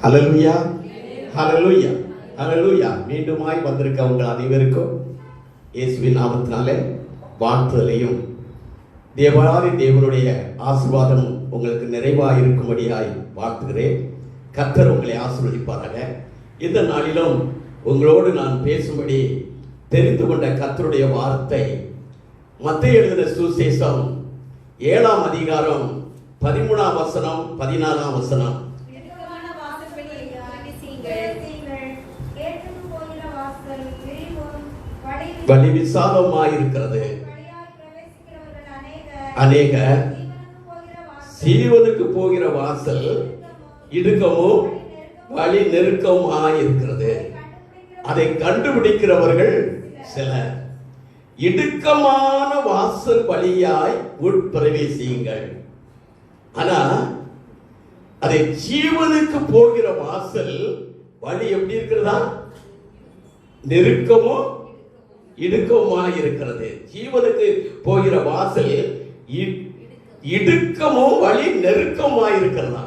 ஹல்லேலூயா, ஹல்லேலூயா, ஹல்லேலூயா. மீண்டுமாய் வந்திருக்க உங்கள் அனைவருக்கும் இயேசுவின் நாமத்தினாலே வாழ்த்துதலையும் தேவனாதி தேவனுடைய ஆசீர்வாதம் உங்களுக்கு நிறைவாக இருக்கும்படியாய் வாழ்த்துகிறேன். கர்த்தர் உங்களை ஆசீர்வதிப்பாராக. இந்த நாளிலும் உங்களோடு நான் பேசும்படி தெரிந்து கொண்ட கர்த்தருடைய வார்த்தை மத்தேயு எழுதின சுவிசேஷம் 7ஆம் அதிகாரம் 13ஆம் வசனம் 14ஆம் வசனம். வழி விசாலமாயிருக்கிறது, அநேக ஜீவனுக்கு போகிற வாசல் இடுக்கமும் வழி நெருக்கமாயிருக்கிறது, அதை கண்டுபிடிக்கிறவர்கள் சிலர். இடுக்கமான வாசல் வழியாய் உட்பிரவேசியுங்கள். ஆனா அதை ஜீவனுக்கு போகிற வாசல் வழி எப்படி இருக்கிறதா? நெருக்கமும் இடுக்கமாய் இருக்கிறது. ஜீவனுக்கு போகிற வாசல் இடுக்கமும் வழி நெருக்கமாய் இருக்கிறதா?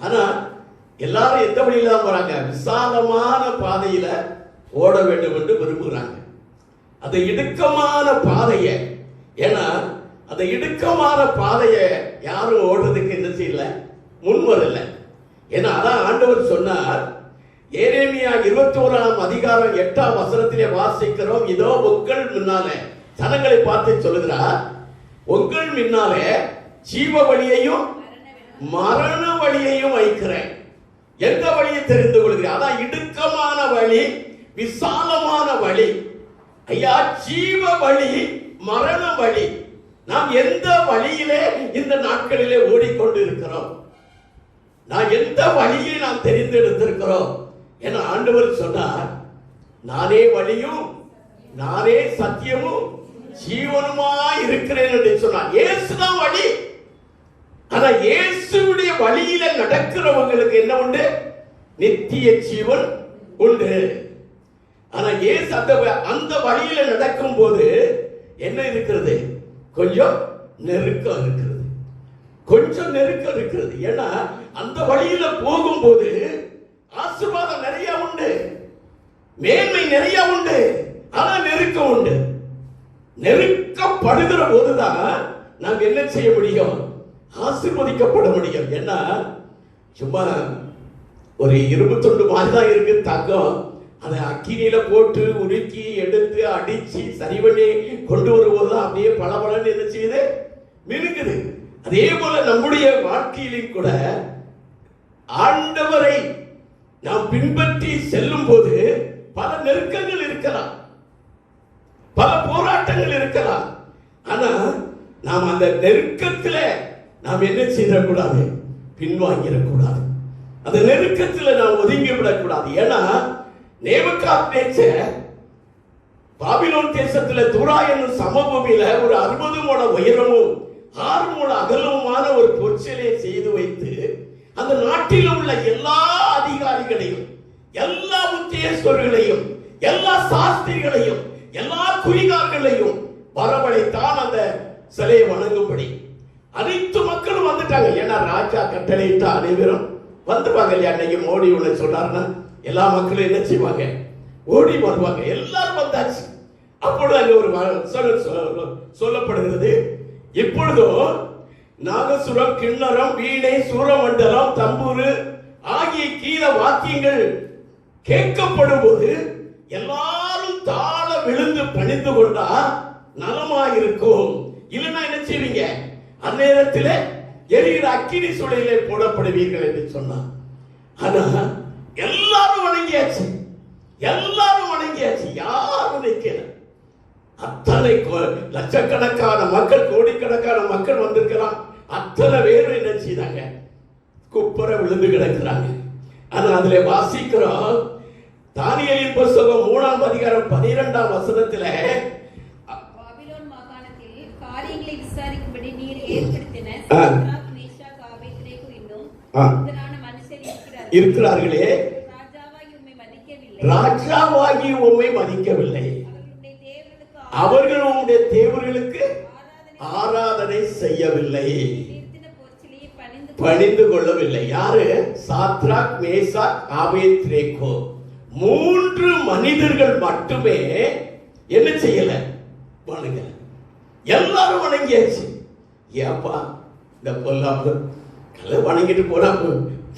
ஆனா எல்லாரும் எந்த வழியில தான் போறாங்க? விசாலமான பாதையில ஓட வேண்டும் என்று விரும்புகிறாங்க. அந்த இடுக்கமான பாதையை, ஏன்னா அந்த இடுக்கமான பாதையை யாரும் ஓடுறதுக்கு என்ன செய்யல, முன்வரல. ஏன்னா அதான் ஆண்டவர் சொன்னார். எரேமியா 21ஆம் அதிகாரம் 8ஆம் வசனத்திலே வாசிக்கிறோம். இதோ உங்கள் முன்னாலே, ஜனங்களை பார்த்து சொல்லுகிறார், உங்கள் முன்னாலே ஜீவ வழியையும் மரண வழியையும் வைக்கிறேன். எந்த வழியை தெரிந்து கொள்கிறேன்? அதான் இடுக்கமான வழி, விசாலமான வழி. ஐயா, ஜீவ வழி, மரண வழி. நாம் எந்த வழியிலே இந்த நாட்களிலே ஓடிக்கொண்டு இருக்கிறோம்? நான் எந்த வழியை நாம் தெரிந்தெடுத்திருக்கிறோம்? என ஆண்டவர் சொன்னார், நானே வழியும் நானே சத்தியமும் ஜீவனுமாய் இருக்கிறேன் என்று சொன்னார். இயேசுதான் வழி. ஆனா இயேசுவுடைய வழியில நடக்கிறவங்களுக்கு என்ன உண்டு? நித்திய ஜீவன் உண்டு. ஆனா இயேசு அந்த வழியில நடக்கும் போது என்ன இருக்கிறது? கொஞ்சம் நெருக்கம் இருக்கிறது, கொஞ்சம் நெருக்கம் இருக்கிறது. ஏன்னா அந்த வழியில போகும்போது ஆசீர்வாதம் நிறைய உண்டு, மேன்மை நிறைய உண்டு, ஆனா நெருக்கம் உண்டு. நெருக்கப்படுகிற போதுதான் நாம் என்ன செய்ய முடியும்? ஆசீர்வதிக்கப்பட முடியும். ஏன்னா சும்மா ஒரு இரும்பு துண்டு மாதிரி தான் இருக்கு தங்கம். அதை அக்கினியில போட்டு உருக்கி எடுத்து அடிச்சு சரி பண்ணி கொண்டு வரும்போது அப்படியே பளபளன்னு என்ன செய்யுது? மினுக்குது. அதே போல நம்முடைய வாழ்க்கையிலும் கூட ஆண்டவரை நாம் பின்பற்றி செல்லும் போது பல நெருக்கங்கள் இருக்கலாம், பல போராட்டங்கள் இருக்கலாம். ஆனா நாம் அந்த நெருக்கத்துல நாம் என்ன செய்யக்கூடாது? பின்வாங்கிடக்கூடாது. அந்த நெருக்கத்தில் நாம் ஒதுங்கி விடக்கூடாது. ஏன்னா நேபுகாத்நேச்சர் பாபிலோன் தேசத்தில் தூரா என்னும் சமபூமியில ஒரு 60 முழ உயரமும் 6 முழ அகலமுமான ஒரு பொற்சிலையை செய்து வைத்து அந்த நாட்டில் உள்ள எல்லா அதிகாரிகளையும், எல்லா உத்தியோகஸ்தர்களையும், எல்லா சாஸ்திரிகளையும், எல்லா குறிகார்களையும் வரவழைத்தான் அந்த சிலையை வணங்கும்படி. அனைத்து மக்களும் வந்துட்டாங்க. ஏன்னா ராஜா கட்டளையிட்ட அனைவரும் வந்துருவாங்க இல்லையா? அன்னைக்கு மோடி உள்ள சொன்னார்னா எல்லா மக்களும் என்ன செய்வாங்க? ஓடி வருவாங்க. எல்லாரும் வந்தாச்சு. அப்பொழுது அங்க ஒரு சொல்லப்படுகிறது, இப்பொழுதும் நாகசுரம், கிண்ணறம், வீணை, சூரமண்டலம், தம்பூரு ஆகிய கீத வாக்கியங்கள் கேட்கப்படும் போது எல்லாரும் தாழ விழுந்து பணிந்து கொண்டா நலமாயிருக்கும். இல்லைன்னா என்ன செய்வீங்க? அந்நேரத்தில் எரிகிற அக்கினி சூளையிலே போடப்படுவீர்கள் என்று சொன்னார். ஆனா எல்லாரும் வணங்கியாச்சு, எல்லாரும் வணங்கியாச்சு, யாரும் நிக்கல. அத்தனை லட்சக்கணக்கான மக்கள், கோடிக்கணக்கான மக்கள் வந்திருக்கிறான். அத்தனை பேரும் என்ன செய்தாங்க? குப்புற விழுந்து கிடக்கிறாங்க. ஆனா அதுல வாசிக்கிறோம், தானியேலின் புத்தகம் 3ஆம் அதிகாரம் 12ஆம் வசனத்துல, பாபிலோன் மாகாணத்தில் காரியங்களை விசாரிக்கும்படி நீர் ஏற்படுத்தின சாத்ராக், மேஷாக், ஆபேத்நேகோ என்னும் புத்திரரான மனுஷர் இருக்கிறார்களே, ராஜாவாகி உம்மை மதிக்கவில்லை, அவர்கள் உம்முடைய தேவர்களுக்கு ஆராதனை செய்யவில்லை. பணிந்து கொள்ளவில்லை. யாரு? Shadrach, Meshach, Abednego. 3 மனிதர்கள் மட்டுமே என்ன செய்யல? வணங்கல. எல்லாரும் வணங்கியாச்சு. ஏப்பா இந்த பொல்லாப்பு வணங்கிட்டு போனா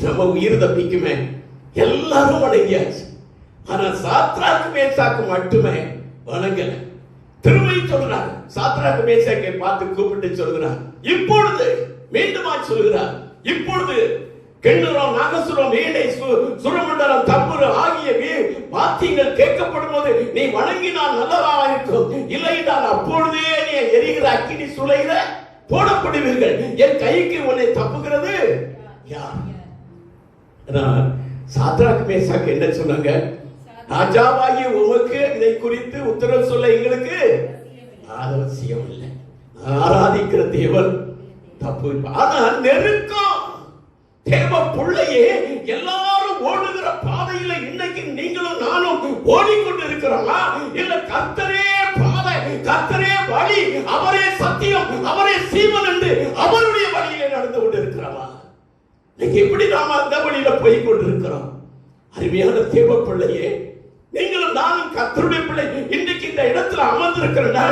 நம்ம உயிர் தப்பிக்குமே. எல்லாரும் வணங்கியாச்சு. ஆனா சாத்ராக் மேசாக்கு மட்டுமே வணங்கல. திரும்பி சொல்றார். சாத்ராக் மேசாக்கை பார்த்து கூப்பிட்டு சொல்கிறார், இப்பொழுது மீண்டுமா சொல்கிறார், இப்பொழுது கிண்ணறம், நாகசுரம், வீணை, சுரமண்டலம், தம்புரு ஆகிய வாத்தியங்கள் கேட்கப்படும் போது நீ வணங்கினால் நல்லதா இருக்கும். இல்லை நான் அப்பொழுதே நீ எரிகிற அக்கினி சூளையில போடப்படுவீர்கள். என் கைக்கு உன்னை தப்புகிறது யார்? சாத்ராக் மேசாக் என்ன சொன்னாங்க? ராஜாவாகிய உமக்கு இதை குறித்து உத்தரவு சொல்ல எங்களுக்கு அவசியம் இல்லை. ஆராதிக்கிற தேவன் தப்பு. ஆனா நெருக்கம் தேவ பிள்ளையே எல்லாரும் ஓடுகிற பாதையில இன்னைக்கு நீங்களும் நானும் ஓடிக்கொண்டு இருக்கிறோமா? இல்ல கர்த்தரே பாதை, கர்த்தரே வழி, அவரே சத்தியம், அவரே சீவன் என்று அவருடைய வழியிலே நடந்து கொண்டு இருக்கிறோமா? இன்னைக்கு எப்படி நாம அந்த வழியில போய் கொண்டிருக்கிறோம்? அருமையான தேவ பிள்ளையே, நீங்களும் நானும் கர்த்தருடைய பிள்ளை இன்றைக்கு இந்த இடத்துல அமர்ந்திருக்கிறேன்னா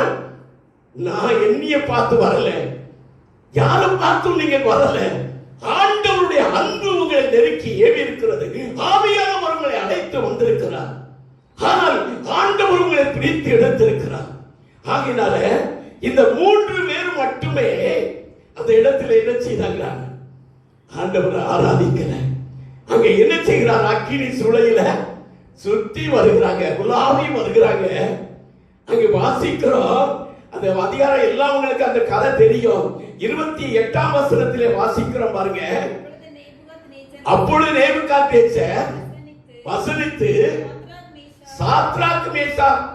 நான் என்னைய பார்த்து வரல, யாரும் பார்த்தும் நீங்க வரல. ஆண்டவருடைய அன்பு உங்களை நெருக்கி ஏவி இருக்கிறது. ஆவியானவர் உங்களை அழைத்து வந்திருக்கிறார். ஆனால் ஆண்டவர் உங்களை பிரித்து எடுத்திருக்கிறார். ஆகையினால இந்த 3 பேர் மட்டுமே அந்த இடத்துல என்ன செய்தாங்க? ஆண்டவரை ஆராதிக்கல. அங்க என்ன செய்கிறார்? அக்கினி சூளையில சுத்தி வருகிறாங்க, உலாவி வருகிறாங்க. அங்க வாசிக்கிறோம். அந்த அதிகாரம் எல்லாம் உங்களுக்கு அந்த கதை தெரியும். 28ஆம் வசனத்திலே வாசிக்கிறோம் பாருங்க. அப்பொழுது நேபுகாத்நேச்சர் வசனித்து சாத்ராக், மேசாக்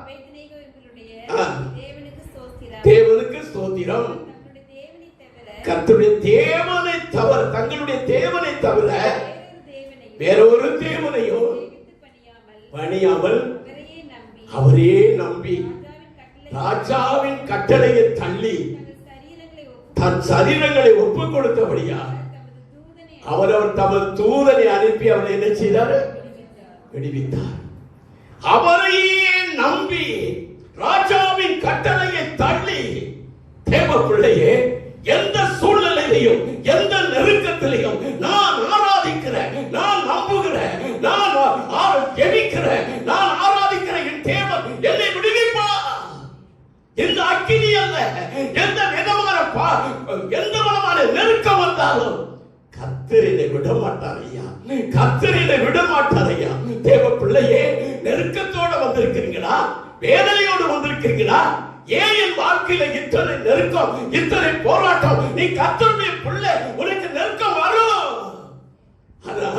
தேவனுக்கு ஸ்தோத்திரம், கர்த்தருடைய தேவனை தவிர, தங்களுடைய தேவனை தவிர வேறொரு தேவனையும் பணியாமல் அவரே நம்பி ராஜாவின் கட்டளையை தள்ளி தன் சரீரங்களை ஒப்புக் கொடுத்தபடியா அவர் தமது தூதனை அனுப்பி அவரை என்ன செய்தார்? விடுவித்தார். அவரையே நம்பி ராஜாவின் கட்டளையை தள்ளி தேவ பிள்ளையே, எந்த சூழ்நிலையிலையும் எந்த நெருக்கத்திலையும் நான் ஆராதிக்கிறேன், நான் நம்புகிறேன், நான் ஜெபிக்கிறேன், நான் ஆராதிக்கிறேன், என் தேவன் என்னை விடுவிப்பா. இந்த அக்கினி அல்ல, எந்த விதமான நெருக்கம் வந்தாலும் கர்த்தர் என்னை விட மாட்டார் ஐயா, கர்த்தர் என்னை விட மாட்டார் ஐயா. தேவ பிள்ளையே, நெருக்கத்தோட வந்திருக்கிறீங்களா? வேதனையோடு வந்திருக்கிறீங்களா? ஏன் என் வாழ்க்கையில இத்தனை நெருக்கம், இத்தனை போராட்டம்? நீ கர்த்தருடைய பிள்ளை, உனக்கு நெருக்கம் வரும். ஆனா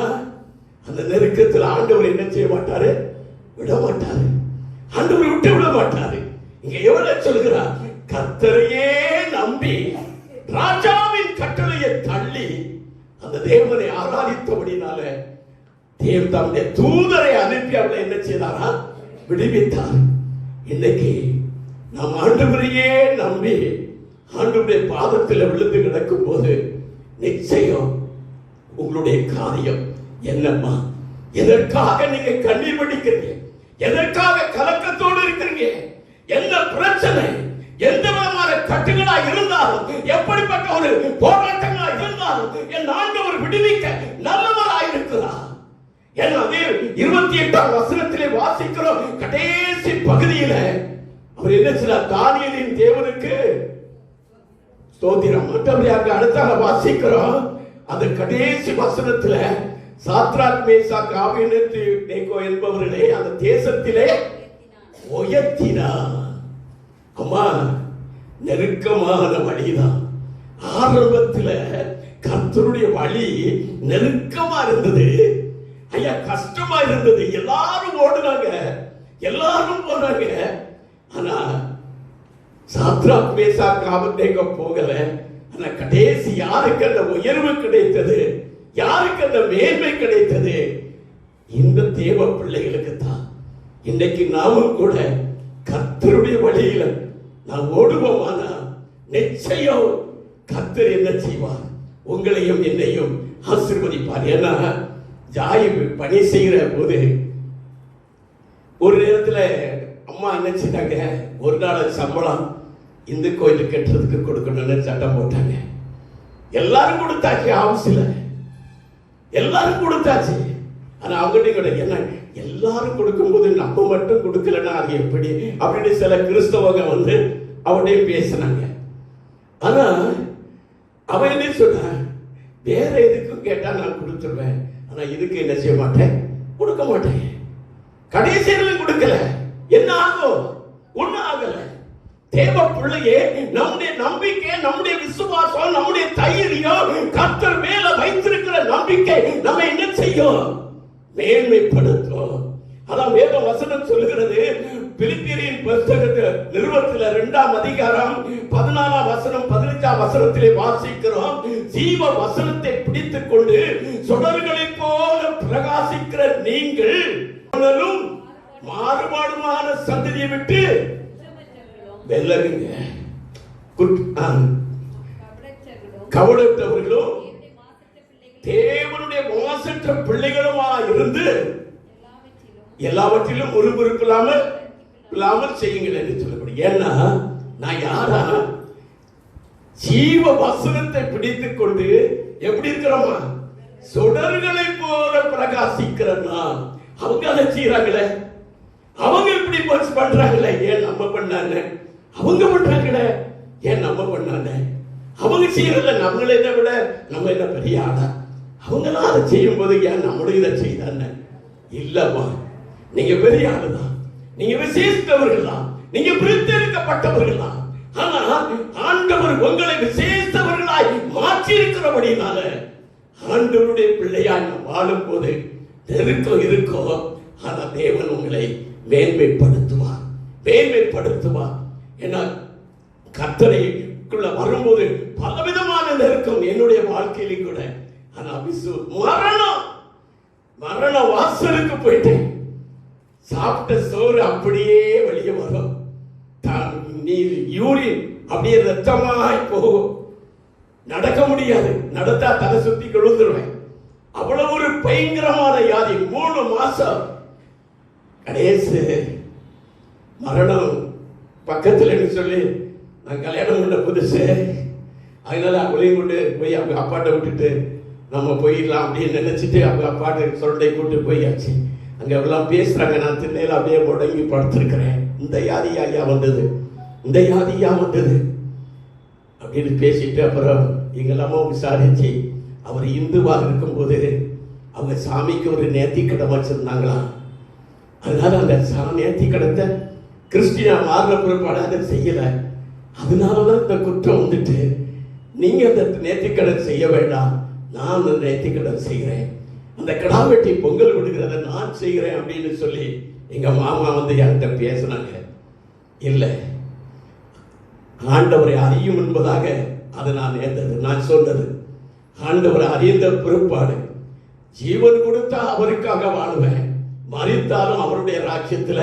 அந்த நெருக்கத்தில் ஆண்டவர் என்ன செய்ய மாட்டாரு? விட மாட்டாரு. ஆண்டவர் விட்டு விட மாட்டாரு. இங்க எவ்வளவு சொல்கிறார்? கர்த்தரையே நம்பி ராஜாவின் கட்டளையை தள்ளி அந்த தேவனை ஆராதித்தபடினால தேவன் தம்முடைய தூதரை அனுப்பி அவளை என்ன செய்தாரா? விடுவித்தார். இன்னைக்கு நாம் ஆண்டவரையே நம்பி ஆண்டவருடைய பாதத்தில் விழுந்து கிடக்கும் போது நிச்சயம் உங்களுடைய காரியம் என்னம்மா? எதற்காக நீங்க கண்ணீர் வடிக்கிறீங்க? எதற்காக கலக்கத்தோடு இருக்கிறீங்க? என்ன பிரச்சனை, எந்த விதமான கட்டுகளா இருந்தாலும், எப்படிப்பட்ட ஒரு போராட்டங்களா இருந்தாலும் என் ஆண்டவர் விடுவிக்க நல்லவராயிருக்கிறார். 28ஆம் வசனத்திலே வாசிக்கிறோம். கடைசி பகுதியில அவர் என்ன செய்தார்? தானியேலின் தேவனுக்கு ஸ்தோத்திரம். மற்றபடியாக அடுத்தால வாசிக்கிறோம். அந்த கடைசி வசனத்துல சாத்ராக், மேசாக், ஆபேத்நேகோ என்பவர்களே அந்த தேசத்திலே உயர்த்தினார். அம்மா, நெருக்கமான வழிதான். ஆரம்பத்தில் கர்த்தருடைய வழி நெருக்கமா இருந்தது ஐயா, கஷ்டமா இருந்தது. எல்லாரும் ஓடுனாங்க, எல்லாரும் போனாங்க. ஆனா சாத்ராக், மேசாக், ஆபேத்நேகோ போகல. ஆனா கடைசி யாருக்கு அந்த உயர்வு கிடைத்தது? யாருக்கு அந்த மேன்மை கிடைத்தது? இந்த தேவ பிள்ளைகளுக்கு தான். இன்னைக்கு நாமும் கூட கர்த்தருடைய வழியில நாம் ஓடுவோமானா நிச்சயம் கர்த்தர் என்ன செய்வார்? உங்களையும் என்னையும் ஆசீர்வதிப்பார். ஏன்னா ஜாய் பணி செய்கிற போது ஒரு நேரத்தில் அம்மா என்ன செய்தாங்க, ஒரு நாள் சம்பளம் இந்து கோயில் கட்டுறதுக்கு கொடுக்கணும்னு சட்டம் போட்டாங்க. எல்லாரும் கொடுத்தாச்சு, ஆபீஸ்ல எல்லாரும் கொடுத்தாச்சு. ஆனா அவங்ககிட்ட கூட என்ன, எல்லாரும் கொடுக்கும்போது நம்ம மட்டும் கொடுக்கலன்னா அது எப்படி அப்படின்னு சில கிறிஸ்தவங்க வந்து அவனே பேசினாங்க. ஆனா அவன் என்ன சொன்ன, வேற எதுக்கும் கேட்டா நான் கொடுத்துருவேன், ஆனா இதுக்கு என்ன செய்ய மாட்டேன், கொடுக்க மாட்டேன். கடைசியில கொடுக்கல, என்ன ஆகும், ஒண்ணும் ஆகல. தேவ பிள்ளையே, நம்முடைய நம்பிக்கை, நம்முடைய விசுவாசம், நம்முடைய தைரியம் கர்த்தர் மேல வைத்திருக்கிற நம்பிக்கை நம்ம என்ன செய்யும், மேன்மைப்படுத்தும். அதான் வேத வசனம் சொல்லுகிறது. பிலிப்பியரின் புத்தகத்தில் நிருபத்தில் 2ஆம் அதிகாரம் 14ஆம் வசனம் 15ஆம் வசனத்திலே வாசிக்கிறோம். ஜீவ வசனத்தை பிடித்துக் கொண்டு சுடர்களைப் போல பிரகாசிக்கிற நீங்கள் மாறுபாடுமான சந்ததியை விட்டு வெல்லருங்க. கவலையற்றவர்களும் தேவனுடைய மோசற்ற பிள்ளைகளுமா இருந்து எல்லாவற்றிலும் முறுமுறுப்பு இல்லாமல் செய்யுங்கள் என்று சொல்லப்படும். ஏன்னா நான் யாரா, ஜீவ வசனத்தை பிடித்துக் கொண்டு எப்படி இருக்கிறோமா, சுடர்களை போல பிரகாசிக்கிறனா. அவங்க அதை செய்யறாங்களே, அவங்க இப்படி பண்றாங்களே, ஏன் நம்ம பண்ணாங்க, அவங்க பண்றாங்களே, ஏன் நம்ம பண்ணாங்க. அவங்க செய்யறத நம்மளை விட நம்ம என்ன பெரிய ஆளா, அவங்களாம் அதை செய்யும் போது ஏன் நம்மளும் இதை செய்தாங்க. இல்லம்மா, நீங்க பெரிய ஆளுதான், நீங்க விசேஷித்தவர்கள் தான், நீங்க பிரித்தெடுக்கப்பட்டவர்கள் தான். ஆனா ஆண்டவர் உங்களை விசேஷித்தவர்களாய் மாற்றி இருக்கிறபடினால ஆண்டவருடைய பிள்ளையாய் வாழும் போது நெருக்கம் இருக்கும். ஆனா தேவன் உங்களை மேன்மைப்படுத்துவார், மேன்மைப்படுத்துவார். ஏன்னா கர்த்தரைக்குள்ள வரும்போது பலவிதமான நெருக்கம் என்னுடைய வாழ்க்கையில கூட. ஆனா மரண வாசலுக்கு போயிட்டேன். சாப்பிட்ட சோறு அப்படியே வெளியே வரும், நீர் யூரின் அப்படியே ரத்தமாய் போகும். நடக்க முடியாது, நடத்தா தலை சுத்தி விழுந்துருவேன். அவ்வளவு ஒரு பயங்கரமான வியாதி. 3 மாசம் கடைசி மரணம் பக்கத்தில் சொல்லி நான் கல்யாணம் பண்ண புதுசு. அதனால அவளையும் கொண்டு போய் அவங்க அப்பாட்ட விட்டுட்டு நம்ம போயிடலாம் அப்படின்னு நினைச்சிட்டு அவங்க அப்பாட்ட சொல்லை கூட்டு போயாச்சு. அங்க எல்லாம் பேசுறாங்க, நான் திண்ணையில அப்படியே முடங்கி படுத்திருக்கிறேன். இந்த யாதி ஐயா வந்தது, இந்த யாதியா வந்தது அப்படின்னு பேசிட்டு அப்புறம் எங்கெல்லாமோ விசாரிச்சு அவர் இந்துவாக இருக்கும்போது அவங்க சாமிக்கு ஒரு நேர்த்திக்கடன் வச்சிருந்தாங்களாம். அதனால அந்த நேர்த்திக்கடத்தை கிறிஸ்டினா மாறின பிற்பாடு அதை செய்யல. அதனாலதான் இந்த குற்றம் வந்துட்டு, நீங்க அந்த நேர்த்திக்கடன் செய்ய வேண்டாம், நான் அந்த நேர்த்திக்கடன் செய்கிறேன், அந்த கடா வெட்டி பொங்கல் கொடுக்கிறத நான் செய்கிறேன் அப்படின்னு சொல்லி எங்க மாமா வந்து என்கிட்ட பேசினாங்க. இல்லை, ஆண்டவரை அறியும் என்பதாக அதை நான் ஏற்றது. நான் சொன்னது, ஆண்டவரை அறிந்த பிற்பாடு ஜீவன் கொடுத்தா அவருக்காக வாழ்வேன், மரித்தாலும் அவருடைய ராஜ்யத்துல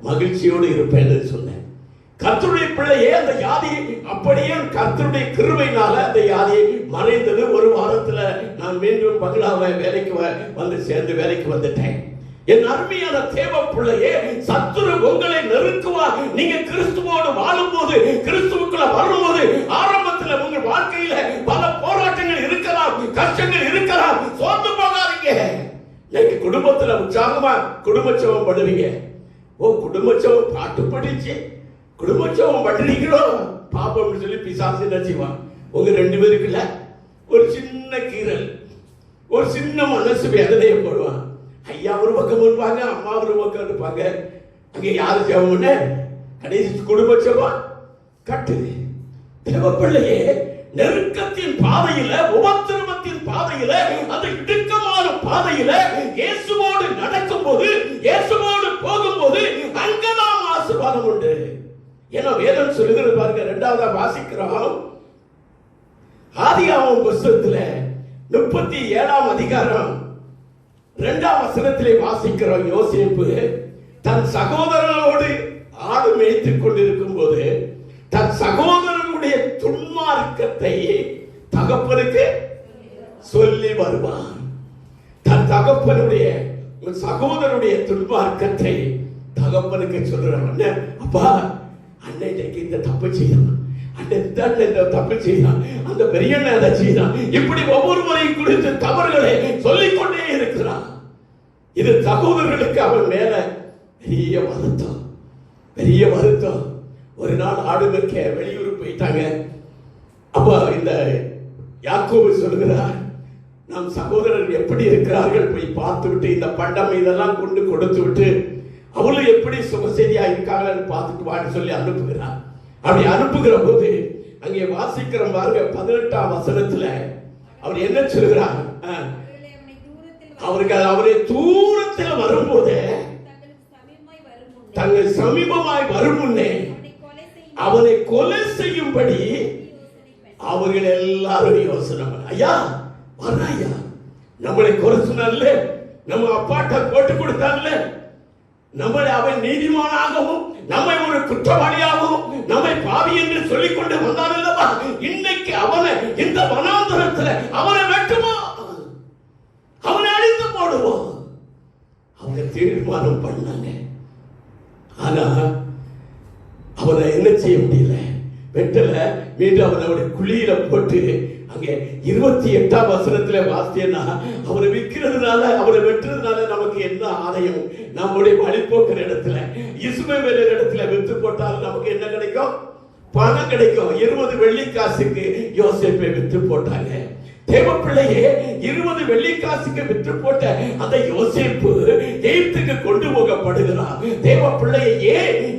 மகிழ்ச்சியோடு இருப்பேன் சொன்னேன். கர்த்தருடைய பிள்ளையே, அந்த யாதி அப்படியே கர்த்தருடைய கிருபையினால அந்த யாதியை மறைந்தது. 1 வாரத்துல நான் மீண்டும் பங்களாவை வேலைக்கு வந்து சேர்ந்து வேலைக்கு வந்துட்டேன். என் அருமையான தேவ பிள்ளையே, சத்துரு உங்களை நெருக்குவார். நீங்க கிறிஸ்துவோடு வாழும்போது, கிறிஸ்துவுக்குள்ள வரும்போது, ஆரம்பத்துல உங்கள் வாழ்க்கையில பல போராட்டங்கள் இருக்கலாம், கஷ்டங்கள் இருக்கலாம். சோர்ந்து போகாதீங்க. இன்னைக்கு குடும்பத்துல உற்சாகமா குடும்பச்சவம் பண்ணுவீங்க. குடும்பச்சவம் பாட்டு படிச்சு குடும்பச்சவம் பண்றீங்களோ பாப்போம்னு சொல்லி பிசாசு என்ன செய்வான், உங்க 2 பேருக்குள்ள ஒரு சின்ன கீரல், ஒரு சின்ன மனசு வேதனையை போடுவான். ஐயா ஒரு பக்கம் இருப்பாங்க, அம்மா ஒரு பக்கம் இருப்பாங்க. அங்க யாரு ஜெபம் கடைசி குடும்பச்சவம் கட்டுது. தேவப்பிள்ளையே, நெருக்கத்தின் பாதையில, உபத்திரவத்தின் பாதையில, அந்த இடுக்கமான பாதையில இயேசுவோடு நடக்கும் போது, இயேசுவோடு போகும்போது அங்கதான் ஆசீர்வாதம் உண்டு. ஏன்னா வேதம் சொல்லுகிறது பாருங்க, 2ஆவதா வாசிக்கிறோம். ஆதியாகமம் புத்தகத்துல 37ஆம் அதிகாரம் 2ஆம் வசனத்திலே வாசிக்கிறோம். யோசேப்பு தன் சகோதரனோடு ஆடு மேய்த்துக் கொண்டிருக்கும் போது தன் சகோதரனுடைய துன்மார்க்கத்தை தகப்பனுக்கு சொல்லி வருவான். தன் தகப்பனுடைய சகோதரனுடைய துன்மார்க்கத்தை தகப்பனுக்கு சொல்றான். அப்பா, அன்னைக்கு இந்த தப்பு செய்தான், அண்ணன் தப்பு செய்தான், அந்த பெரியண்ணன் அதை செய்தான், இப்படி ஒவ்வொரு முறை குறித்து தவறுகளை சொல்லிக்கொண்டே இருக்கிறான். இது சகோதரர்களுக்கு அவன் மேல பெரிய வருத்தம், பெரிய வருத்தம். ஒரு நாள் ஆடு மேய்க்க வெளியூர் போயிட்டாங்க. அப்ப இந்த யாக்கோபு சொல்லுகிறார், நம் சகோதரர் எப்படி இருக்கிறார்கள் போய் பார்த்து விட்டு இந்த பண்டம் இதெல்லாம் கொண்டு கொடுத்து விட்டு அவளும் எப்படி சுகசெய்தியா இருக்காங்கன்னு பார்த்துட்டு வான்னு சொல்லி அனுப்புகிறார். அப்படி அனுப்புகிற போது அங்கே வாசிக்கிற பாருங்க 18ஆம் வசனத்துல அவர் என்ன சொல்கிறார், அவர்கள் அவரை தூரத்தில் வரும்போது தங்கள் சமீபமாய் வரும் முன்னே அவனை கொலை செய்யும்படி அவர்கள் எல்லாரும் யோசனை பண்ண. ஐயா வர்றாயா, நம்மளை கொலை சொன்னால, நம்ம அப்பாட்ட போட்டு கொடுத்தால, நம்மளை அவன் நீதிமானாகவும் நம்மை ஒரு குற்றவாளியாகவும் நம்மை பாவி என்று சொல்லிக் கொண்டு வந்தான் அல்லவா, இன்னைக்கு அவனை இந்த வனாந்தரத்தில் அவனை வெட்டுமா, அவனை அழித்து போடுவோம். அவங்க தீர்மானம் பண்ணாங்க. ஆனா அவனை என்ன செய்ய முடியல, வெட்டல. மீண்டும் அவனுடைய குழியில போட்டு அங்கே 28ஆம் வசனத்துல வாசியன்னா, அவனை விற்கிறதுனால அவனை வெட்டுறதுனால நமக்கு என்ன ஆதாயம்? நம்முடைய வழிபோக்கிற இடத்துல இஸ்மவேல் இடத்துல வித்து போட்டால் நமக்கு என்ன கிடைக்கும்? பணம் கிடைக்கும். 20 வெள்ளிக்காசுக்கு யோசேப்பை வித்து போட்டாங்க. தேவ பிள்ளையே, 20 வெள்ளிக்காசுக்கு விற்று போட்ட அந்த யோசேப்பு எகிப்துக்கு கொண்டு போகப்படுகிறார். தேவ பிள்ளையே,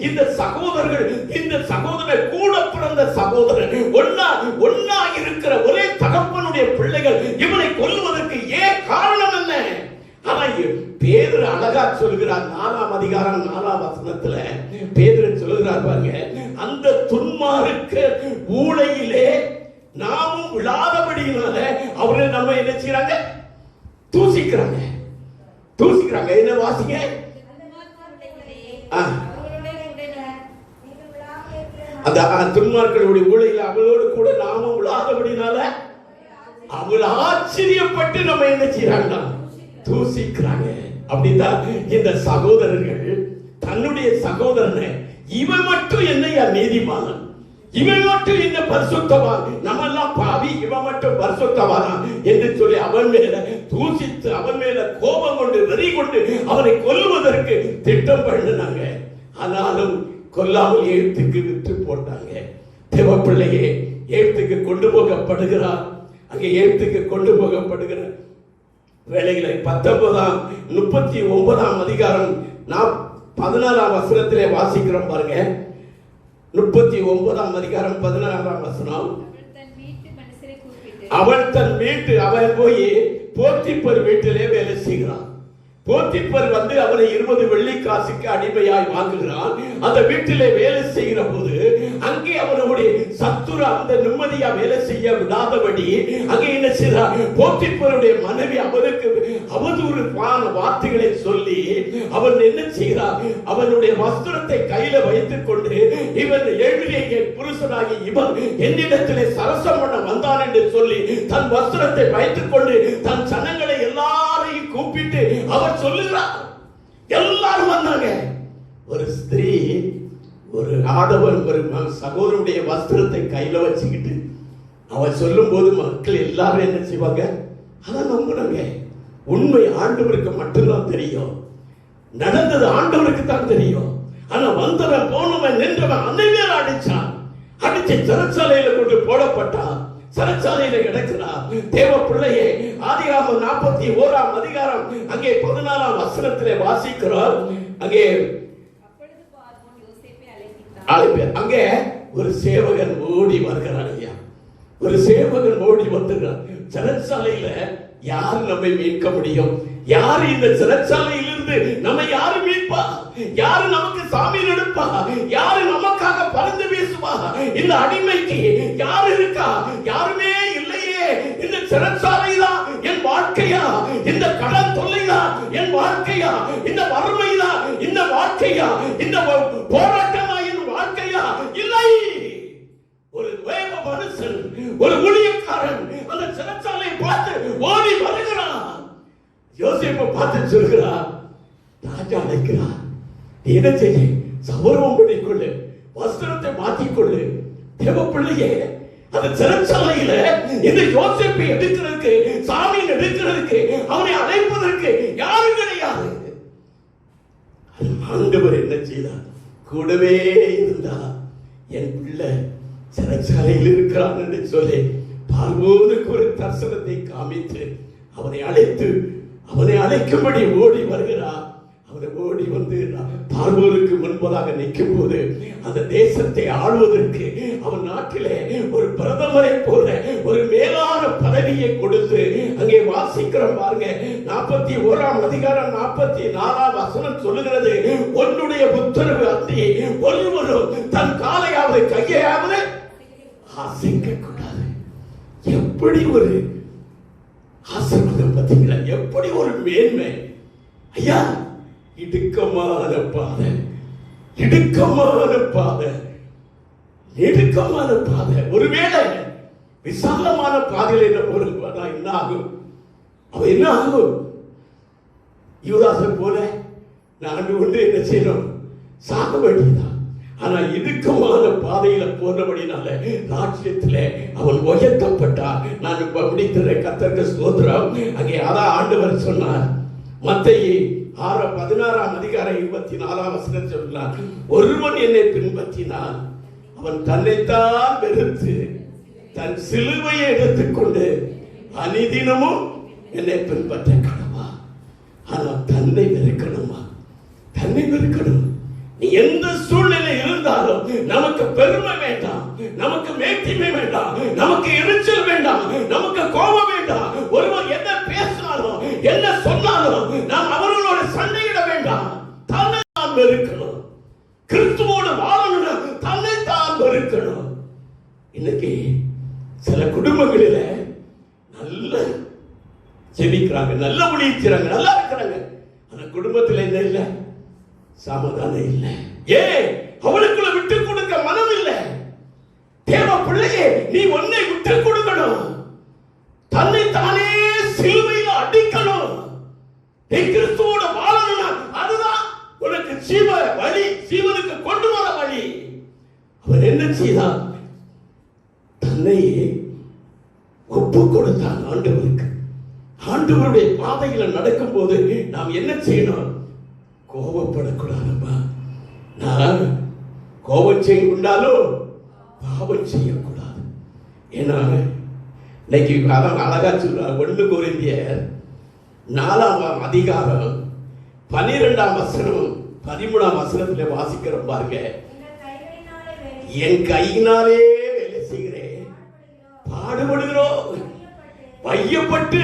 இந்த சகோதரர்கள், இந்த சகோதரர் கூட பிறந்த சகோதரர், ஒன்னா இருக்கிற ஒரே தகப்பனுடைய பிள்ளைகள் இவனை கொல்லுவதற்கு ஏன் காரணம் என்ன? ஆனா பேதுரு அழகா சொல்கிறார். 4ஆம் அதிகாரம் 4ஆம் வசனத்துல பேதுரு சொல்கிறார் பாருங்க, அந்த துன்மார்க்க ஊழையிலே நாமும் விழாதபடியினால அவர்கள் நம்ம என்ன செய்யறாங்க? தூசிக்கிறாங்க. என்ன வாசிங்க? அந்த துன்மார்களுடைய ஊழையில் அவளோடு கூட நாமும் விழாதபடினால அவள் ஆச்சரியப்பட்டு நம்ம என்ன செய்யறாங்க? தூசிக்கிறாங்க. அப்படிதான் இந்த சகோதரர்கள் தன்னுடைய சகோதரனை, இவன் மட்டும் என்னையா நீதிமான், இவன் மட்டும் என்ன பரிசுத்தவான், நம்ம எல்லாம் பாவி, இவன் மட்டும் பரிசுத்தவானா என்று சொல்லி அவன் மேல தூசித்து அவன் மேல கோபம் கொண்டு வெறி கொண்டு அவனை கொல்லுவதற்கு திட்டம் பண்ணினாங்க. ஆனாலும் கொல்லாமல் எகிப்துக்கு விற்று போட்டாங்க. தேவ பிள்ளையே, எகிப்துக்கு கொண்டு போகப்படுகிறார். அங்கே எகிப்துக்கு கொண்டு போகப்படுகிறார் வேளைகளை 39ஆம் அதிகாரம் 14ஆம் வசனத்திலே வாசிக்கிறோம் பாருங்க. 39ஆம் அதிகாரம் 16ஆம் வசனம். அவன் போய் போத்திப்பர் வீட்டிலே வேலை செய்கிறான். போத்திப்பர் வந்து அவனை 20 வெள்ளிக்காசுக்கு அடிமையாய் வாங்குகிறான். அந்த வீட்டிலே வேலை செய்கிற போது அங்கே அவனுடைய சத்துரு அந்த நிம்மதியா வேலை செய்ய விடாதபடி அங்கே என்ன செய்கிறார்? போத்திப்பருடைய மனைவி அவனுக்கு அவதூறு வார்த்தைகளை சொல்லி அவன் என்ன செய்கிறார்? அவனுடைய வஸ்திரத்தை கையில வைத்துக் கொண்டு, இவன் எழுதிய புருஷனாகி இவன் என்னிடத்திலே சரசம் பண்ண வந்தான் என்று சொல்லி தன் வஸ்திரத்தை வைத்துக் கொண்டு தன் ஜனங்களை எல்லாரையும் கூப்பிட்டு அவர் சொல்லுகிறார். எல்லாரும் வந்தாங்க. ஒரு ஸ்திரீ, ஒரு ஆடவன், ஒரு சகோதரனுடைய வஸ்திரத்தை கையில வச்சுக்கிட்டு அவன் சொல்லும் போது மக்கள் எல்லாரும் என்ன செய்வாங்க? அதான் நம்புறாங்க. உண்மை ஆண்டவருக்கு மட்டும்தான் தெரியும், நடந்தது ஆண்டவருக்கு தான் தெரியும். ஆனா வந்தவன் போனவன் நின்றவன் அந்த பேர் அடிச்சான். அடிச்சு சிறைச்சாலையில கொண்டு போடப்பட்டான். சிறைச்சாலையில கிடக்கிறார். தேவ பிள்ளையே, ஆதியாகமம் 41ஆம் அதிகாரம் அங்கே 14ஆம் வசனத்திலே வாசிக்கிறோம். அங்கே அங்கே ஒரு சேவகன் ஓடி வருகிறான். ஐயா, ஒரு சேவகன் ஓடி வந்துகிறான். சிறைச்சாலையில யார் நம்மை மீட்க முடியும்? யாரு இந்த சிறைச்சாலையிலிருந்து நம்ம யாரு மீட்பா? யாரு நமக்கு சாமி எடுப்பா? யாரு நமக்காக பறந்து பேசுவா? இந்த அடிமைக்கு யாரு இருக்கா? யாருமே இல்லையே. இந்த சிறைச்சாலை தான் என் வாழ்க்கையா? இந்த கடன் தொல்லை தான் என் வாழ்க்கையா? இந்த வறுமை தான் இந்த வாழ்க்கையா? இந்த போராட்டமா என் வாழ்க்கையா? இல்லை. ஒரு மனுஷன், ஒரு ஊழியக்காரன் அந்த சிறைச்சாலையை பார்த்து ஓடி வருகிறான். யோசேப்பை பார்த்து சொல்கிறார், ராஜா அழைக்கிறார், நீ என்ன செய்ய? சவரம் பண்ணிக்கொள்ளு, வஸ்திரத்தை மாற்றிக்கொள்ளு. தேவ பிள்ளையே, அந்த சிறைச்சாலையில இந்த யோசேப்பை எடுக்கிறதுக்கு, சாமியை எடுக்கிறதுக்கு, அவனை அழைப்பதற்கு யாரும் கிடையாது. ஆண்டவர் என்ன செய்தார்? கூடவே இருந்தார். என் பிள்ளை சிறைச்சாலையில் இருக்கிறான் என்று சொல்லி பார்வோனுக்கு ஒரு தரிசனத்தை காமித்து அவனை அழைக்கும்படி ஓடி வருகிறார். அவனை ஓடி வந்து பார்வோனுக்கு முன்பதாக நிற்கும் போது அந்த தேசத்தை ஆளுவதற்கு அவன் நாட்டிலே ஒரு பிரதமரை போல ஒரு மேலான பதவியை கொடுத்து, அங்கே வாசிக்கிறோம் பாருங்க, 41ஆம் அதிகாரம் 44ஆம் வசனம் சொல்லுகிறது, உன்னுடைய உத்தரவு அன்றி ஒருவரும் தன் காலையாவது கையையாவது அசைக்க கூடாது. எப்படி ஒரு ஆசீர்வாதம் பார்த்தீங்களா? எப்படி ஒரு மேன்மை ஐயா! இடுக்கமான பாதை, இடுக்கமான பாதை, நெடுக்கமான பாதை. ஒருவேளை விசாலமான பாதையில் என்ன ஆகும்? அவ என்ன ஆகும்? யூதாசை போல நான் கொண்டு என்ன செய்யணும்? சாக வேண்டியதான். ஆனா இடுக்கமான பாதையில போனபடினால ராஜ்யத்துல அவன் உயர்த்தப்பட்டான். நான் முடிக்கிற கர்த்தருக்கு ஸ்தோத்திரம். அங்கே அதான் ஆண்டவர் சொன்னார், மத்தேயு 16ஆம் அதிகாரம் 24ஆம் வசனம் சொல்றார், ஒருவன் என்னை பின்பற்றினான் அவன் தன்னைத்தான் வெறுத்து தன் சிலுவையை எடுத்துக்கொண்டு அனிதினமும் என்னை பின்பற்ற கடவா. ஆனா தன்னை வெறுக்கணுமா? தன்னை வெறுக்கணும். நீ எந்த சூழ்நிலை இருந்தாலும் நமக்கு பெருமை வேண்டாம், நமக்கு மேட்டிமை வேண்டாம், நமக்கு எரிச்சல் வேண்டாம், நமக்கு கோபம் வேண்டாம். ஒருவர் என்ன பேசினாலும் என்ன சொன்னாலும் நாம் அவர்களோட சண்டையிட வேண்டாம். தன்னை தான் வெறுக்கணும். கிறிஸ்துவோடு வாழணும், தன்னை தான் வெறுக்கணும். இன்னைக்கு சில குடும்பங்களில நல்ல ஜெபிக்கிறாங்க, நல்ல ஊழியறாங்க, நல்லா இருக்கிறாங்க. அந்த குடும்பத்தில் என்ன இல்லை? சமாதானம் இல்லை. ஏன்? அவளுக்குள்ள விட்டு கொடுக்க மனம் இல்லை. தேவ பிள்ளையே, நீ உன்னை விட்டு கொடுக்கணும். தன்னை தானே சிலுவையில் அடிக்கணும். நீ கிறிஸ்துவோட வாழணும். அதுதான் உனக்கு ஜீவ வழி, ஜீவனுக்கு கொண்டு வர வழி. அவர் என்ன செய்தார்? தன்னை ஒப்பு கொடுத்தான் ஆண்டவருக்கு. ஆண்டவருடைய பாதையில நடக்கும் போது நாம் என்ன செய்யணும்? கோபப்படக்கூடாதுப்பா. நான் கோபம் செய்யக்கூடாலும் பாவம் செய்யக்கூடாது. ஏன்னா இன்னைக்கு அதான் அழகா சொல்றார். 1 கொரிந்தியர் 4ஆம் அதிகாரம் 12ஆம் வசனம் 13ஆம் வசனத்துல வாசிக்கிறோம் பாருங்க. என் கையினாலே வேலை செய்கிறேன், பாடுபடுகிறோம், வையப்பட்டு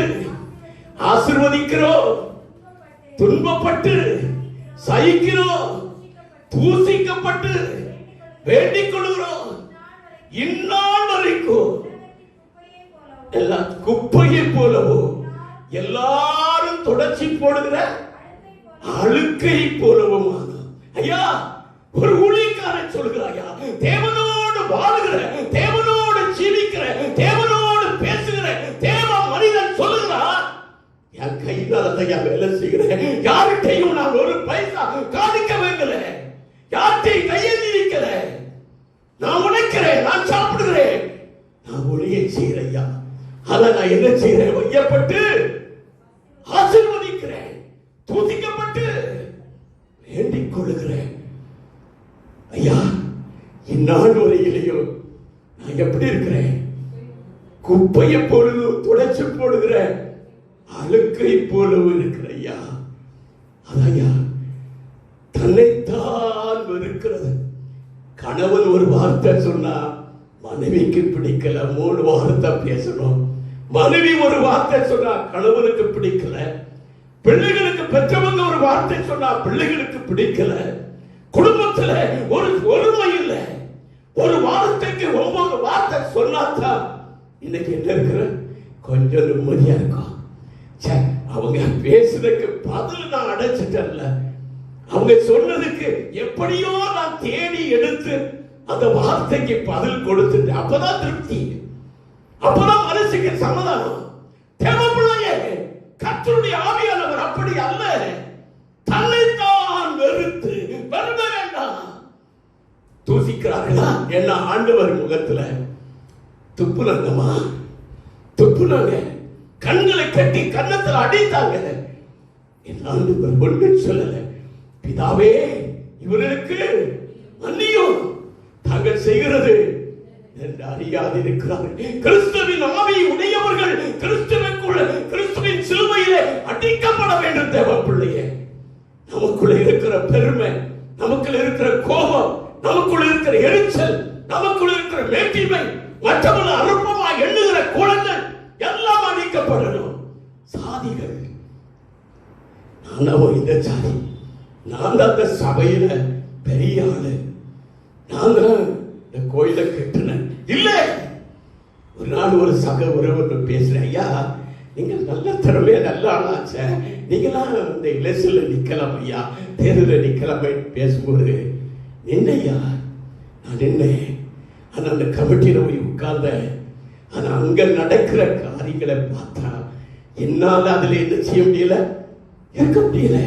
ஆசீர்வதிக்கிறோம், துன்பப்பட்டு சகிக்கிறோம், தூசிக்கப்பட்டு வேண்டிக் கொள்கிறோம். இந்நாள் வரைக்கும் எல்லாம் குப்பையை போலவோ, எல்லாரும் தொடர்ச்சி போடுகிற அழுக்கை போலவும். ஐயா, ஒரு ஊழியக்காரன் சொல்கிறாயா, தேவனோடு வாழுகிற, தேவனோடு ஜீவிக்கிற, தேவனோடு பேசுகிற தேவ மனிதன் சொல்லுகிறார், என் கையினால வேலை செய்கிறேன், யார்கிட்டையும் நான் ஒரு பைசா காணிக்க வேண்டல, யார்கிட்டையும் கையெழுதி நிற்கிற, நான் உழைக்கிறேன், நான் சாப்பிடுகிறேன், நான் ஒளியை செய்யறையா. அத நான் என்ன செய்யறேன்? வையப்பட்டு ஆசீர்வதிக்கிறேன், தூதிக்கப்பட்டு வேண்டிக் கொள்ளுகிறேன். ஐயா, இந்நாள் வரையிலையும் நான் எப்படி இருக்கிறேன்? குப்பையை பொழுது துடைச்சு போடுகிற அழுக்கை போலவும் இருக்கிற ஐயா. அதையா தன்னைத்தான் வெறுக்கிறது. கணவன் ஒரு வார்த்தை சொன்னா மனைவிக்கு பிடிக்கல, 3 வார்த்தை பேசணும். மனைவி ஒரு வார்த்தை சொன்னா கணவனுக்கு பிடிக்கல. பிள்ளைகளுக்கு பெற்றவங்க ஒரு வார்த்தை சொன்னா பிள்ளைகளுக்கு பிடிக்கல. குடும்பத்துல ஒரு ஒருமை இல்லை. ஒரு வார்த்தைக்கு 9 வார்த்தை சொன்னாதான் இன்னைக்கு என்ன இருக்கிற கொஞ்சம் நிம்மதியா இருக்கும். அவங்க பேசுறதுக்கு பதில் நான் அடைச்சிட்டேன்ல, அவங்க சொன்னதுக்கு எப்படியோ நான் தேடி எடுத்து அந்த வார்த்தைக்கு பதில் கொடுத்துட்டு அப்பதான் திருப்தி, அப்பதான் மனசுக்கு சமாதானம். தேவப்பிள்ளையே, கர்த்தருடைய ஆவியானவர் அப்படி அல்ல. தன்னைத்தான் வெறுத்து வெறுக்க வேண்டாம். தூசிக்கிறார்களா என்ன ஆண்டவர் முகத்துல துப்புனாங்கம்மா, துப்புனாங்க, கண்களை கட்டி கன்னத்துல அடித்தாங்க. என் ஆண்டவர் ஒன்று சொல்லல, பிதாவே இவர்களுக்கு மன்னியும், தாங்கள் செய்கிறது என்று அறியாதிருக்கிறார்கள். கிறிஸ்துவின் ஆவியை உடையவர்கள் கிறிஸ்துவுக்குள்ள, கிறிஸ்துவின் சிலுவையிலே அடிக்கப்பட வேண்டும். தேவப்பிள்ளையே, நமக்குள்ள இருக்கிற பெருமை, நமக்குள்ள இருக்கிற கோபம், நமக்குள்ள இருக்கிற எரிச்சல், நமக்குள்ள இருக்கிற மேட்டிமை, மற்றவர்கள் அனுப்பமா எண்ணுகிற குணங்கள் எல்லாம் அழிக்கப்படணும். சாதிகள், நான் இந்த சாதி, நான் அந்த சபையில பெரிய ஆளு, நான் இந்த கோயிலை கட்டினேன் இல்ல. ஒரு நாள் ஒரு சக உறவு பேசுறேன், ஐயா நீங்க நல்ல திறமையா நல்ல ஆளாச்ச, நீங்களாம் இந்த இலசில நிக்கலாம் ஐயா, தேர்தல நிக்கலாமே பேசும்போது நின்னையா, நான் நின்னேன். ஆனா அந்த கமிட்டியில போய் உட்கார்ந்தேன். ஆனா அங்க நடக்கிற காரியங்களை பார்த்தா என்னால அதுல என்ன செய்ய முடியல, இருக்க முடியல,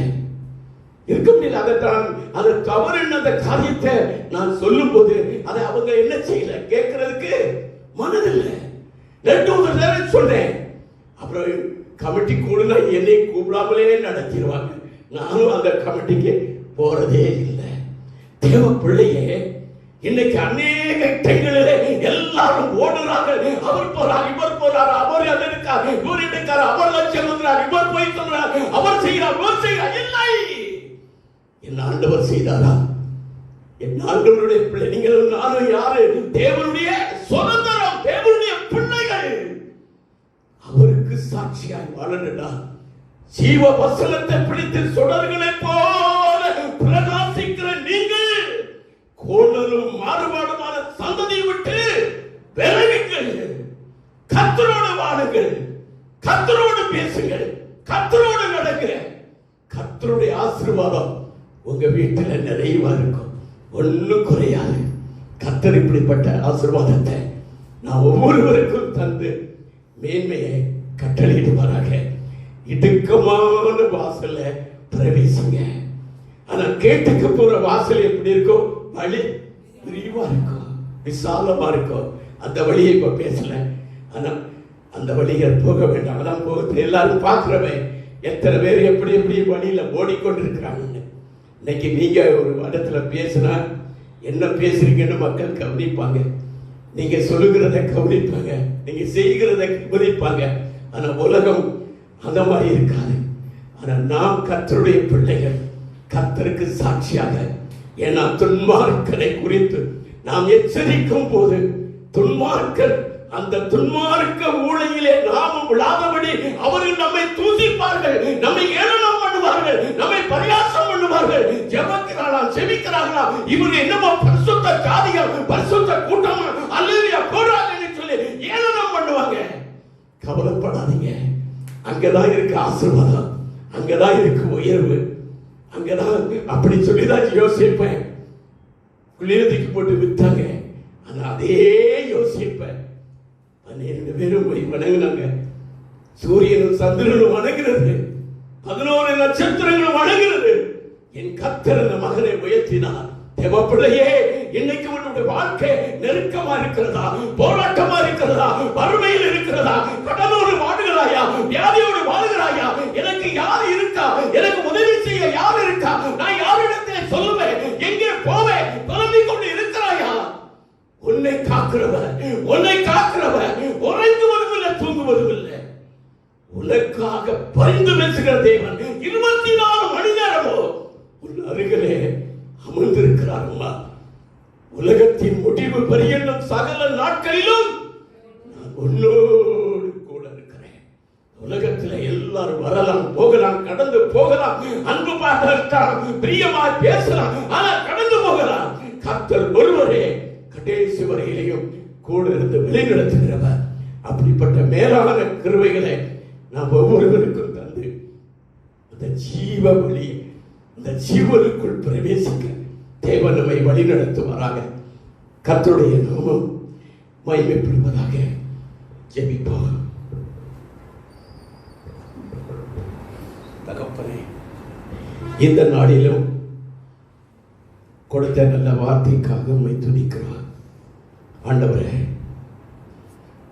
இருக்க முடியல. அதைத்தான் அது தவறுன்னு அந்த காரியத்தை நான் சொல்லும் போது அதை அவங்க என்ன செய்யல, கேட்கறதுக்கு மனதில்லை. ரெண்டு மூணு நேரம் சொல்றேன். அப்புறம் கமிட்டி கூடுனா என்னை கூப்பிடாமலே நடத்திடுவாங்க. நானும் அந்த கமிட்டிக்கு போறதே இல்லை. தேவ பிள்ளையே, இன்னைக்கு அநேக டைங்களிலே எல்லாரும் ஓடுறாங்க. அவர் போறார், இவர் போறார், அவர் அது இருக்கார், இவர் இருக்கார், அவர் லட்சம் வந்துறார், இவர் போய் சொல்றார், அவர் செய்யறார், இவர் செய்யறார். இல்லை, என் ஆண்டவர் செய்தாரா? என் ஆண்டவருடைய பிள்ளை நீங்களும் நானும் யாரு? தேவனுடைய சுதந்திரம், தேவனுடைய பிள்ளைகள். அவருக்கு சாட்சியாய் வாழணும்டா. ஜீவ வசனத்தை பிடித்து சுடர்களை போல பிரகாசிக்கிற நீங்கள் கோணலும் மாறுபாடுமான சந்ததியை விட்டு விலகுங்கள். கர்த்தரோடு வாழுங்கள், கர்த்தரோடு பேசுங்கள், கர்த்தரோடு நடக்கிற கர்த்தருடைய ஆசீர்வாதம் உங்க வீட்டுல நிறைவா இருக்கும், ஒன்னும் குறையாது. கர்த்தர் இப்படிப்பட்ட ஆசீர்வாதத்தை நான் ஒவ்வொருவருக்கும் தந்து மேன்மையை கட்டளையிடுவாராக. இடுக்கமான வாசல்ல பிரவேசிங்க. ஆனா கேட்டுக்கு போற வாசல் எப்படி இருக்கும்? வழி விரிவா இருக்கும், விசாலமா இருக்கும். அந்த வழியை இப்ப பேசல. ஆனா அந்த வழிகள் போக வேண்டாம். அதான் போகிறது. எல்லாரும் பார்க்கிறவன் எத்தனை பேர் எப்படி எப்படி வழியில ஓடிக்கொண்டிருக்கிறாங்க. இன்னைக்கு நீங்க ஒரு இடத்துல பேசினா என்ன பேசுறீங்கன்னு மக்கள் கவனிப்பாங்க. நீங்க சொல்லுகிறத கவனிப்பாங்க, நீங்க செய்கிறத கவனிப்பாங்க. ஆனா உலகம் அந்த மாதிரி இருக்காது. ஆனா நாம் கர்த்தருடைய பிள்ளைகள், கர்த்தருக்கு சாட்சியாக. ஏன்னா துன்மார்க்கனை குறித்து நாம் எச்சரிக்கும் போது துன்மார்க்கன் அந்த துன்மார்க்க ஊழையிலே நாமும் விழாதபடி அவர்கள் நம்மை தூசிப்பார்கள், நம்மை ஏளனம் பண்ணுவார்கள், நம்மை பரியாசம் பண்ணுவார்கள். ஜெபிக்கிறார்களா, செபிக்கிறார்களா, இவங்க என்னமோ பரிசுத்த ஜாதிகள், பரிசுத்த கூட்டம் அல்லேலூயா போறாங்கன்னு சொல்லி ஏளனம் பண்ணுவாங்க. கவலைப்படாதீங்க, அங்கதான் இருக்கு ஆசீர்வாதம், அங்கதான் இருக்கு உயர்வு, அங்கதான். அப்படி சொல்லிதான் யோசிப்பேன். குளிரதுக்கு போட்டு வித்தாங்க. ஆனா அதே யோசிப்பேன். 12 பேரும் போய் வணங்கினாங்க. சூரியனும் சந்திரனும் வணங்குகிறது, 11 நட்சத்திரங்களும் வணங்குகிறது. என் கர்த்தர் அந்த மகனை உயர்த்தினார். தேவப்பிள்ளையே, இன்னைக்கு உன்னுடைய வாழ்க்கை நெருக்கமா இருக்கிறதா, போராட்டமா இருக்கிறதா, வறுமையில் இருக்கிறதா, கடனோடு வாடுகிறாயா, வியாதியோடு வாழுகிறாயா? எனக்கு யார் இருக்கா? எனக்கு உதவி செய்ய யார் இருக்கா? நான் யாரிடத்திலே சொல்லுவேன்? எங்கே போவேன்? புலம்பிக் கொண்டு இருக்கிறாயா? உன்னை காக்கிறவர், உன்னை காக்கிறவர் உறங்குவதும் இல்லை, தூங்குவதும் இல்லை. உனக்காக பரிந்து பேசுகிற தேவன் 24 மணி நேரமும் உன் அருகிலே அமர்ந்திருக்கிறார். உலகத்தின் முடிவு பரியந்தம் சகல நாட்களிலும் நான் உன்னோடு கூட இருக்கிறேன். உலகத்தில் எல்லாரும் வரலாம், போகலாம், கடந்து போகலாம், அன்பு பார்க்கலாம், பிரியமாய் பேசலாம், ஆனால் கடந்து போகலாம். கர்த்தர் ஒருவரே கடைசி வரையிலையும் கூட இருந்து வழிநடத்துகிறவர். அப்படிப்பட்ட மேலான கிருபைகளை நாம் ஒவ்வொருவருக்கும் தந்து அந்த ஜீவ வழி, அந்த ஜீவனுக்குள் பிரவேசிக்க தேவன் நம்மை வழி நடத்துவாராக. கர்த்தருடைய நாமம் மகிமைப்படுவதாக. ஜெபிப்போம். தகப்பனே, இந்த நாளிலும் கொடுத்த நல்ல வார்த்தைக்காக உம்மை துதிக்கிறோம். ஆண்டவரே,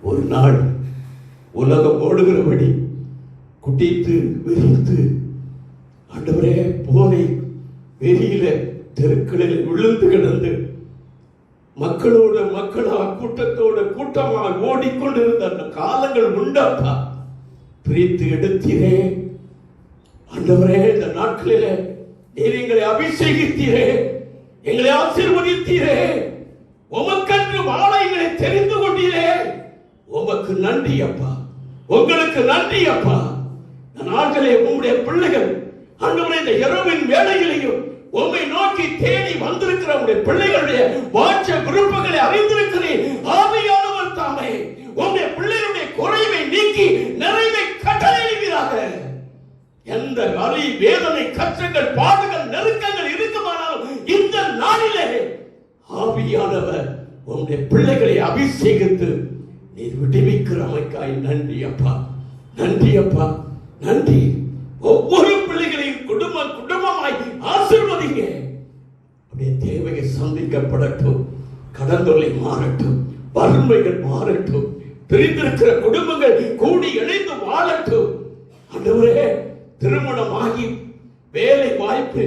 ஒரு நாள் உலகம் ஓடுகிறபடி குட்டித்து வெறித்து ஆண்டவரே போதை வெறியில தெருக்களில் விழுந்து கிடந்து மக்களோட மக்களா கூட்டத்தோட கூட்டமாக ஓடிக்கொண்டிருந்த அந்த காலங்கள் உண்டப்பா. பிரித்து எடுத்தீரே ஆண்டவரே. இந்த நாட்களிலே நீர் எங்களை அபிஷேகித்தீரே, எங்களை ஆசீர்வதித்தீரே, உமக்கென்று வாழ எங்களை தெரிந்து கொண்டீரே. உமக்கு நன்றி அப்பா, உங்களுக்கு நன்றி அப்பா. இந்த நாட்களே உங்களுடைய பிள்ளைகள் ஆண்டவரே இந்த இரவின் வேளையிலையும் உம்மை நோக்கி தேடி வந்திருக்கிற உங்களுடைய பிள்ளைகளுடைய வாட்ச விருப்பங்களை அறிந்திருக்கிறேன். ஆவியானவர் தாமே உங்களுடைய பிள்ளைகளுடைய குறைவை நீக்கி நிறைவை கட்டளையிடுவீராக. எந்த வலி வேதனை கஷ்டங்கள் பாடுகள் நெருக்கங்கள் இருக்குமானாலும் இந்த நாளிலே ஆவியானவர் உங்களுடைய பிள்ளைகளை அபிஷேகித்து நீர் விடுவிக்கிறமைக்காய் நன்றி அப்பா, நன்றி அப்பா, நன்றி. ஒவ்வொரு பிள்ளைகளையும் குடும்பமாய் ஆசீர்வதிங்க. அப்படியே தேவைகள் சந்திக்கப்படட்டும், கடந்தொல்லை மாறட்டும், வறுமைகள் மாறட்டும், பிரிந்திருக்கிற குடும்பங்கள் கூடி இணைந்து வாழட்டும். ஆண்டவரே, திருமணமாகி வேலை வாய்ப்பு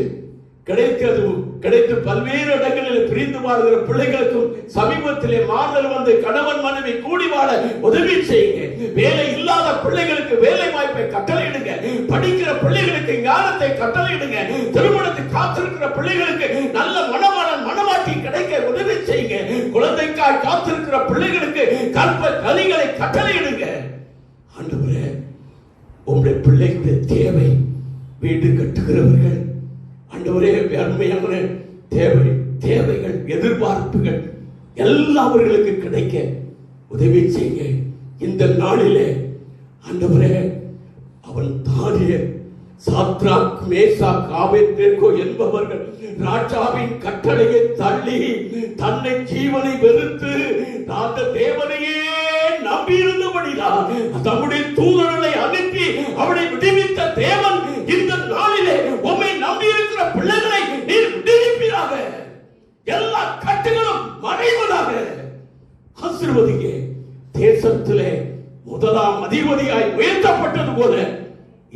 கிடைத்து பல்வேறு இடங்களில் பிரிந்து வாழ்கிற பிள்ளைகளுக்கும் சமீபத்திலே மாறுதல் வந்து கணவன் மனைவி கூடி வாழ உதவி செய்யுங்க. வேலை இல்லாத பிள்ளைகளுக்கு வேலை வாய்ப்பை கட்டளையிடுங்க. படிக்கிற பிள்ளைகளுக்கு ஞானத்தை கட்டளையிடுங்க. திருமணத்தை காத்திருக்கிற பிள்ளைகளுக்கு நல்ல மணவாளன் மணவாட்டி கிடைக்க உதவி செய்யுங்க. குழந்தைக்காய் காத்திருக்கிற பிள்ளைகளுக்கு கற்ப கனிகளை கட்டளையிடுங்க. ஆண்டவரே, உங்களுடைய பிள்ளைகளுடைய தேவை, வீடு கட்டுகிறவர்கள் ஆண்டவரே அருமையான தேவைகள் எதிர்பார்ப்புகள் எல்லாம் அவர்களுக்கு கிடைக்க உதவி செய்ய இந்த நாளிலே ஆண்டவரே. அவன் தானியேல், சாத்ராக், மேஷாக், ஆபேத்நேகோ என்பவர்கள் ராஜாவின் கட்டளையை தள்ளி தன்னை ஜீவனை வெறுத்து அந்த தேவனையே நம்பியிருந்தபடிதான் தம்முடைய தூதர்களை அனுப்பி அவனை விடுவித்த தேவன் இந்த நாளிலே உம்மை நம்பியிருக்கிற பிள்ளைகளை நீர் விடுவிப்பீராக. எல்லா கட்டுகளும் மறைவதாக. ஆசீர்வதிங்க. தேசத்திலே முதலாம் அதிபதியாய் உயர்த்தப்பட்டது போல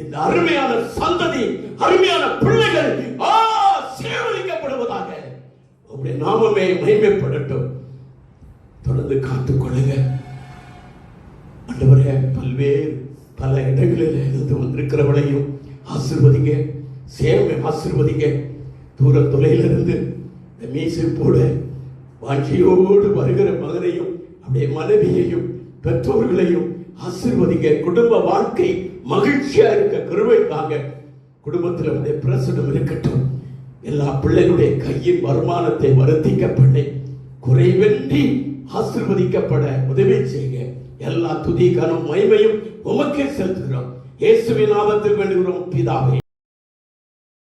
இந்த அருமையான சந்ததி, அருமையான பிள்ளைகள் ஆசீர்வதிக்கப்படுவதாக. உம்முடைய நாமமே மகிமைப்படட்டும். தொடர்ந்து காத்துக்கொள்ளுங்க ஆண்டவரே. பல இடங்களில் இருந்து வந்திருக்கிறவளையும் ஆசீர்வதிங்க, சேவை ஆசீர்வதிங்க. தூர தொலையிலிருந்து இந்த மீசை போட வாஞ்சியோடு வருகிற மகனையும் அப்படியே மனைவியையும் பெற்றோர்களையும் ஆசீர்வதிங்க. குடும்ப வாழ்க்கை மகிழ்ச்சியா இருக்க கிருபை தாங்க. குடும்பத்தில் உடைய பிரசனம் இருக்கட்டும். எல்லா பிள்ளைகளுடைய கையின் வருமானத்தை வருத்திக்க பண்ணி குறைவென்றி ஆசீர்வதிக்கப்பட உதவி செய்ய எல்லா துதி கனம் மகிமையும் உமக்கே செலுத்துகிறோம். இயேசுவின் நாமத்தில் வேண்டுகிறோம் பிதாவே.